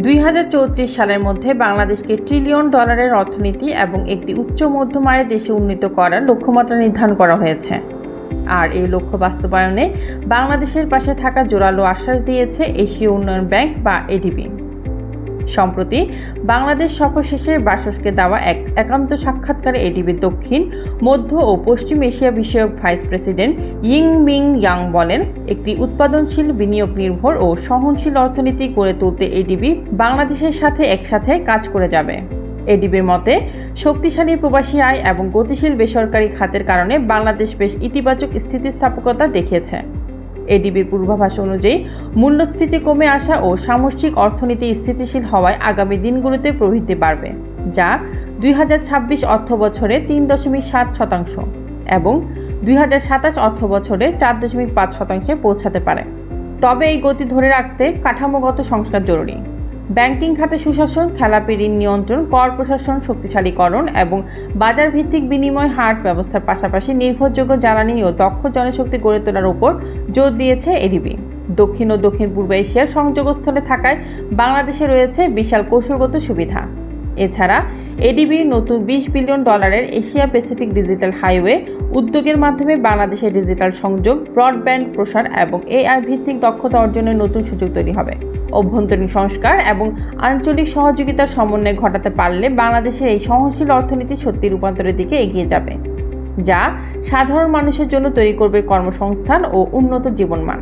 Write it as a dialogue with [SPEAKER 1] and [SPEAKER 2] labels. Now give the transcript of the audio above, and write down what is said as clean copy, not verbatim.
[SPEAKER 1] 2034 সালের মধ্যে বাংলাদেশকে ট্রিলিয়ন ডলারের অর্থনীতি এবং একটি উচ্চ মধ্যম আয়ের দেশে উন্নীত করার লক্ষ্যমাত্রা নির্ধারণ করা হয়েছে। আর এই লক্ষ্য বাস্তবায়নে বাংলাদেশের পাশে থাকা জোরালো আশ্বাস দিয়েছে এশীয় উন্নয়ন ব্যাংক বা এডিবি। সম্প্রতি বাংলাদেশ সফর শেষে বার্সোসকে দেওয়া এক একান্ত সাক্ষাৎকারে এডিবির দক্ষিণ, মধ্য ও পশ্চিম এশিয়া বিষয়ক ভাইস প্রেসিডেন্ট ইং মিং ইয়াং বলেন, একটি উৎপাদনশীল, বিনিয়োগ নির্ভর ও সহনশীল অর্থনীতি গড়ে তুলতে এডিবি বাংলাদেশের সাথে একসাথে কাজ করে যাবে। এডিবির মতে, শক্তিশালী প্রবাসী আয় এবং গতিশীল বেসরকারি খাতের কারণে বাংলাদেশ বেশ ইতিবাচক স্থিতিস্থাপকতা দেখিয়েছে। এডিবির পূর্বাভাস অনুযায়ী মূল্যস্ফীতি কমে আসা ও সামষ্টিক অর্থনীতি স্থিতিশীল হওয়ায় আগামী দিনগুলোতে প্রবৃদ্ধি বাড়বে, যা 2026 অর্থবছরে 3.7% এবং 2027 অর্থবছরে 4.5% পৌঁছাতে পারে। তবে এই গতি ধরে রাখতে কাঠামোগত সংস্কার জরুরি। ব্যাংকিং খাতে সুশাসন, খেলাপি ঋণ নিয়ন্ত্রণ, কর প্রশাসন শক্তিশালীকরণ এবং বাজারভিত্তিক বিনিময় হার ব্যবস্থার পাশাপাশি নির্ভরযোগ্য জ্বালানি ও দক্ষ জনশক্তি গড়ে তোলার উপর জোর দিয়েছে এডিবি। দক্ষিণ ও দক্ষিণ পূর্ব এশিয়ার সংযোগস্থলে থাকায় বাংলাদেশে রয়েছে বিশাল কৌশলগত সুবিধা। এছাড়া এডিবির নতুন $20 billion Asia Pacific digital highway উদ্যোগের মাধ্যমে বাংলাদেশের ডিজিটাল সংযোগ, ব্রডব্যান্ড প্রসার এবং এআই ভিত্তিক দক্ষতা অর্জনের নতুন সুযোগ তৈরি হবে। অভ্যন্তরীণ সংস্কার এবং আঞ্চলিক সহযোগিতার সমন্বয় ঘটাতে পারলে বাংলাদেশের এই সহনশীল অর্থনীতি সত্যি রূপান্তরের দিকে এগিয়ে যাবে, যা সাধারণ মানুষের জন্য তৈরি করবে কর্মসংস্থান ও উন্নত জীবনমান।